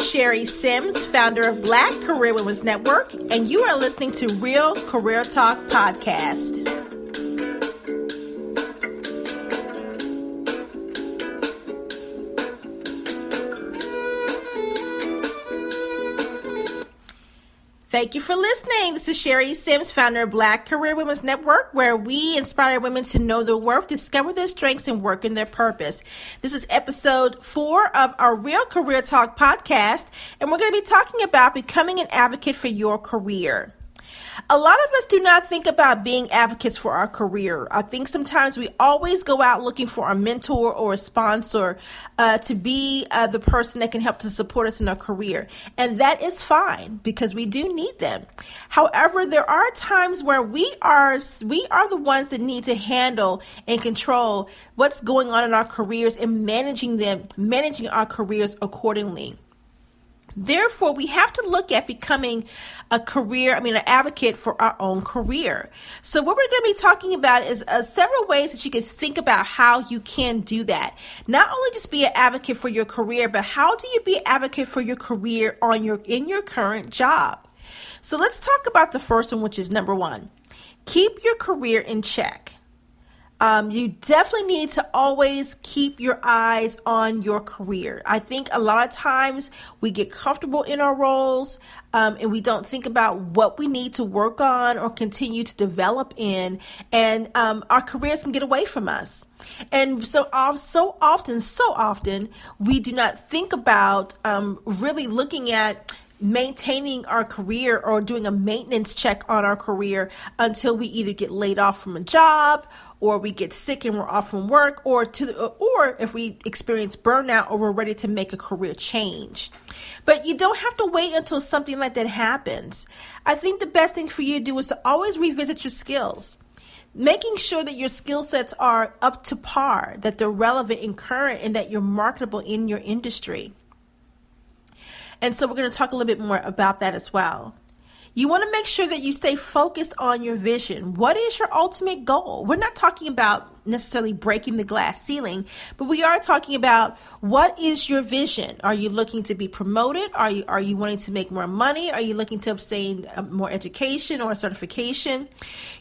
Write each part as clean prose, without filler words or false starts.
Sherry Sims, founder of Black Career Women's Network, and you are listening to Real Career Talk Podcast. Thank you for listening. This is Sherry Sims, founder of Black Career Women's Network, where we inspire women to know their worth, discover their strengths, and work in their purpose. This is episode 4 of our Real Career Talk podcast, and we're going to be talking about becoming an advocate for your career. A lot of us do not think about being advocates for our career. I think sometimes we always go out looking for a mentor or a sponsor to be the person that can help to support us in our career. And that is fine because we do need them. However, there are times where we are the ones that need to handle and control what's going on in our careers and managing our careers accordingly. Therefore, we have to look at becoming an advocate for our own career. So what we're going to be talking about is several ways that you can think about how you can do that. Not only just be an advocate for your career, but how do you be an advocate for your career in your current job? So let's talk about the first one, which is number 1. Keep your career in check. You definitely need to always keep your eyes on your career. I think a lot of times we get comfortable in our roles and we don't think about what we need to work on or continue to develop in, and our careers can get away from us. And so often we do not think about really looking at maintaining our career or doing a maintenance check on our career until we either get laid off from a job, or we get sick and we're off from work, or if we experience burnout or we're ready to make a career change. But you don't have to wait until something like that happens. I think the best thing for you to do is to always revisit your skills, making sure that your skill sets are up to par, that they're relevant and current, and that you're marketable in your industry. And so we're going to talk a little bit more about that as well. You want to make sure that you stay focused on your vision. What is your ultimate goal? We're not talking about necessarily breaking the glass ceiling, but we are talking about what is your vision? Are you looking to be promoted? Are you wanting to make more money? Are you looking to obtain more education or certification?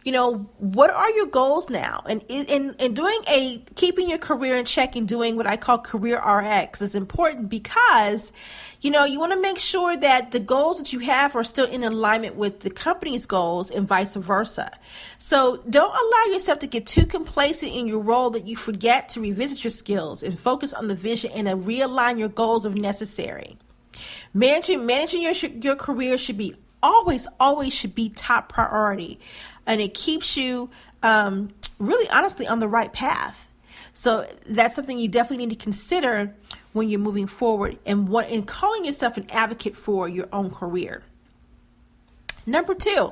What are your goals now? And keeping your career in check and doing what I call career RX is important because you want to make sure that the goals that you have are still in alignment with the company's goals and vice versa. So don't allow yourself to get too complacent in your role that you forget to revisit your skills and focus on the vision and realign your goals if necessary. Managing your career should be always should be top priority, and it keeps you really honestly on the right path. So that's something you definitely need to consider when you're moving forward and calling yourself an advocate for your own career. Number 2,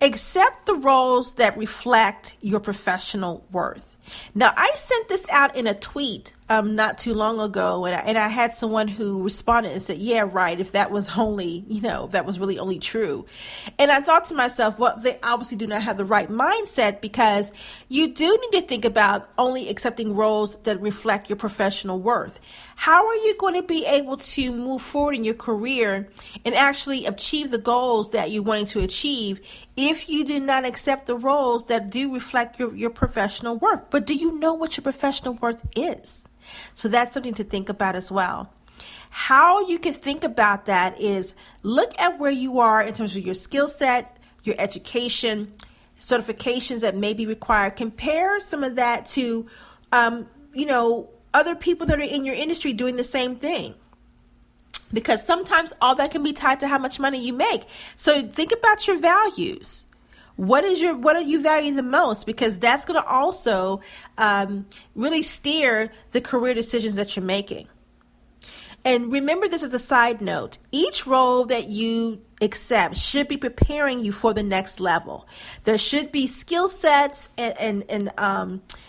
accept the roles that reflect your professional worth. Now, I sent this out in a tweet not too long ago, and I had someone who responded and said, yeah, right, if that was that was really only true. And I thought to myself, well, they obviously do not have the right mindset, because you do need to think about only accepting roles that reflect your professional worth. How are you going to be able to move forward in your career and actually achieve the goals that you're wanting to achieve if you do not accept the roles that do reflect your professional worth? But do you know what your professional worth is? So that's something to think about as well. How you can think about that is look at where you are in terms of your skill set, your education, certifications that may be required. Compare some of that to, other people that are in your industry doing the same thing. Because sometimes all that can be tied to how much money you make. So think about your values. What do you value the most? Because that's going to also really steer the career decisions that you're making. And remember this as a side note. Each role that you accept should be preparing you for the next level. There should be skill sets and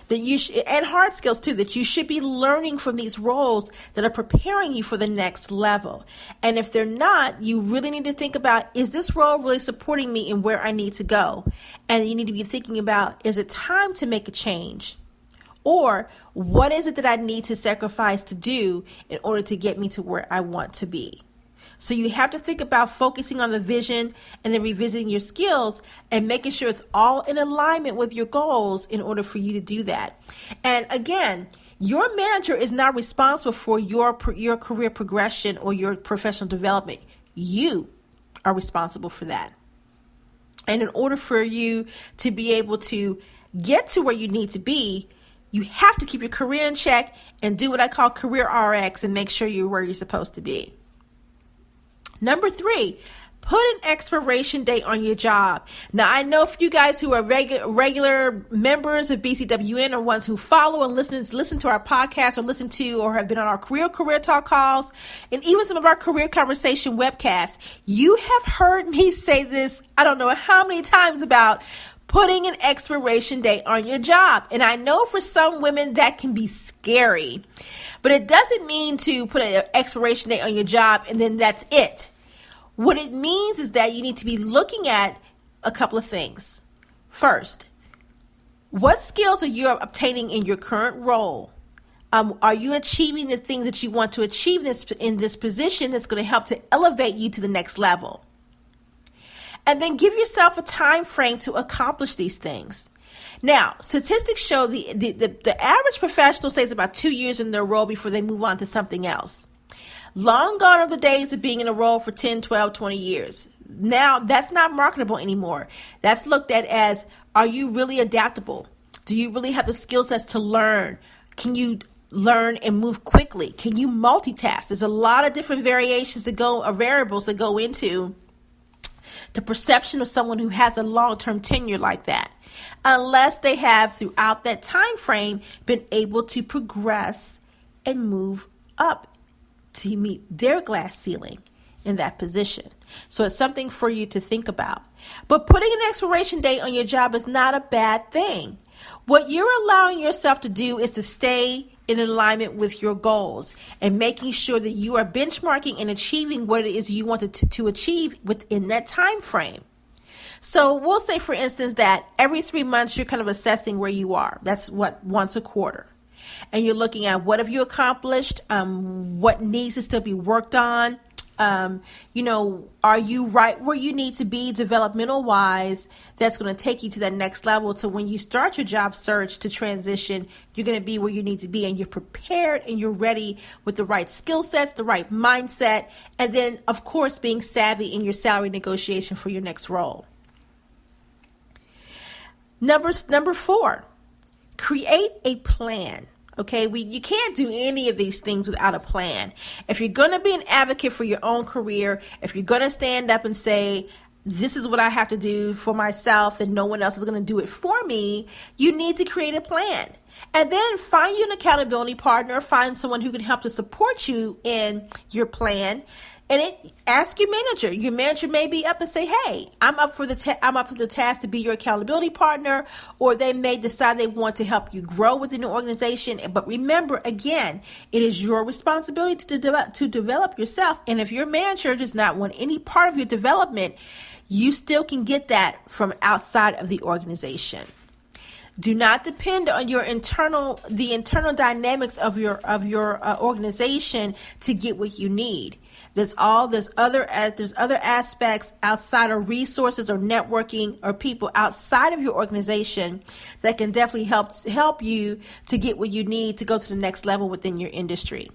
that you and hard skills too, that you should be learning from these roles that are preparing you for the next level. And if they're not, you really need to think about, is this role really supporting me in where I need to go? And you need to be thinking about, is it time to make a change? Or what is it that I need to sacrifice to do in order to get me to where I want to be? So you have to think about focusing on the vision and then revisiting your skills and making sure it's all in alignment with your goals in order for you to do that. And again, your manager is not responsible for your career progression or your professional development. You are responsible for that. And in order for you to be able to get to where you need to be, you have to keep your career in check and do what I call career RX and make sure you're where you're supposed to be. Number 3, put an expiration date on your job. Now, I know for you guys who are regular members of BCWN or ones who follow and listen to our podcast or have been on our career talk calls and even some of our career conversation webcasts, you have heard me say this, I don't know how many times, about putting an expiration date on your job. And I know for some women that can be scary, but it doesn't mean to put an expiration date on your job and then that's it. What it means is that you need to be looking at a couple of things. First, what skills are you obtaining in your current role? Are you achieving the things that you want to achieve in this position that's going to help to elevate you to the next level? And then give yourself a time frame to accomplish these things. Now, statistics show the average professional stays about 2 years in their role before they move on to something else. Long gone are the days of being in a role for 10, 12, 20 years. Now, that's not marketable anymore. That's looked at as, are you really adaptable? Do you really have the skill sets to learn? Can you learn and move quickly? Can you multitask? There's a lot of different variables that go into the perception of someone who has a long-term tenure like that, unless they have throughout that time frame been able to progress and move up to meet their glass ceiling in that position. So it's something for you to think about. But putting an expiration date on your job is not a bad thing. What you're allowing yourself to do is to stay in alignment with your goals and making sure that you are benchmarking and achieving what it is you wanted to achieve within that time frame. So we'll say, for instance, that every 3 months you're kind of assessing where you are. That's once a quarter. And you're looking at what have you accomplished, what needs to still be worked on. Are you right where you need to be developmental wise? That's going to take you to that next level. To when you start your job search to transition, you're going to be where you need to be and you're prepared and you're ready with the right skill sets, the right mindset, and then of course being savvy in your salary negotiation for your next role. Number 4, create a plan. Okay, you can't do any of these things without a plan. If you're going to be an advocate for your own career, if you're going to stand up and say, this is what I have to do for myself and no one else is going to do it for me, you need to create a plan. And then find you an accountability partner, find someone who can help to support you in your plan. And ask your manager. Your manager may be up and say, "Hey, I'm up for the task to be your accountability partner," or they may decide they want to help you grow within the organization. But remember, again, it is your responsibility to develop yourself. And if your manager does not want any part of your development, you still can get that from outside of the organization. Do not depend on the internal dynamics of your organization to get what you need. There's other aspects outside of resources or networking or people outside of your organization that can definitely help you to get what you need to go to the next level within your industry.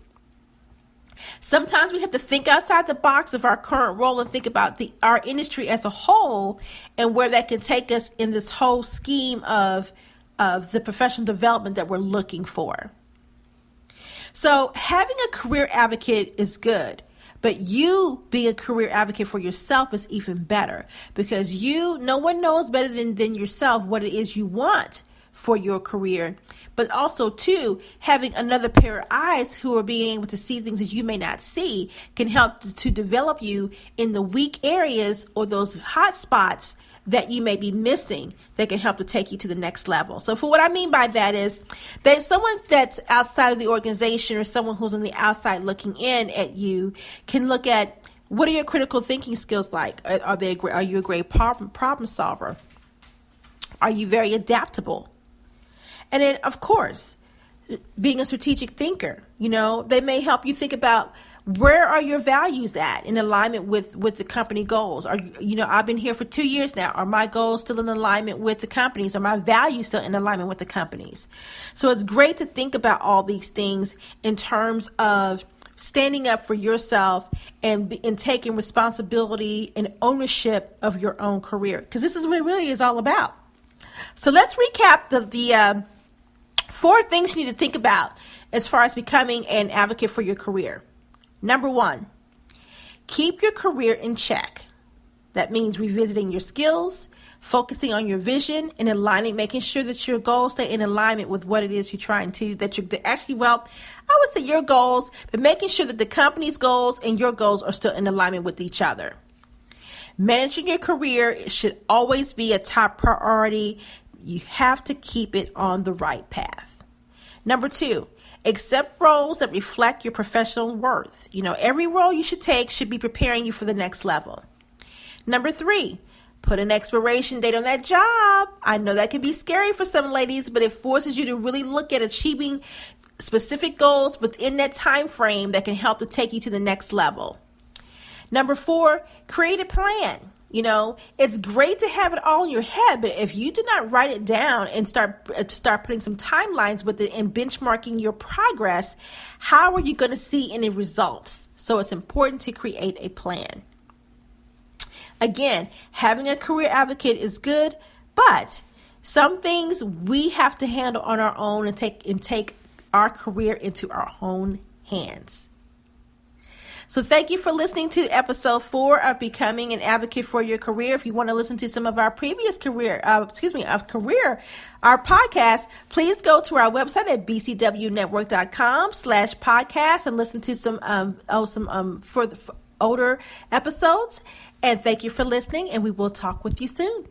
Sometimes we have to think outside the box of our current role and think about our industry as a whole and where that can take us in this whole scheme of the professional development that we're looking for. So having a career advocate is good. But you being a career advocate for yourself is even better because no one knows better than yourself what it is you want for your career. But also, too, having another pair of eyes who are being able to see things that you may not see can help to develop you in the weak areas or those hot spots that you may be missing that can help to take you to the next level. So for what I mean by that is that someone that's outside of the organization or someone who's on the outside looking in at you can look at what are your critical thinking skills like? Are you a great problem solver? Are you very adaptable? And then, of course, being a strategic thinker, they may help you think about Where are your values at in alignment with the company goals? I've been here for 2 years now. Are my goals still in alignment with the companies? Are my values still in alignment with the companies? So it's great to think about all these things in terms of standing up for yourself and taking responsibility and ownership of your own career, because this is what it really is all about. So let's recap the 4 things you need to think about as far as becoming an advocate for your career. Number 1, keep your career in check. That means revisiting your skills, focusing on your vision, and aligning, making sure that your goals stay in alignment with what it is you're trying to, I would say your goals, but making sure that the company's goals and your goals are still in alignment with each other. Managing your career should always be a top priority. You have to keep it on the right path. Number 2, accept roles that reflect your professional worth. Every role you should take should be preparing you for the next level. Number 3, put an expiration date on that job. I know that can be scary for some ladies, but it forces you to really look at achieving specific goals within that time frame that can help to take you to the next level. Number 4, create a plan. It's great to have it all in your head, but if you do not write it down and start putting some timelines with it and benchmarking your progress, how are you going to see any results? So it's important to create a plan. Again, having a career advocate is good, but some things we have to handle on our own and take our career into our own hands. So thank you for listening to episode 4 of Becoming an Advocate for Your Career. If you want to listen to some of our previous our podcast, please go to our website at bcwnetwork.com/podcast and listen to some older episodes. And thank you for listening, and we will talk with you soon.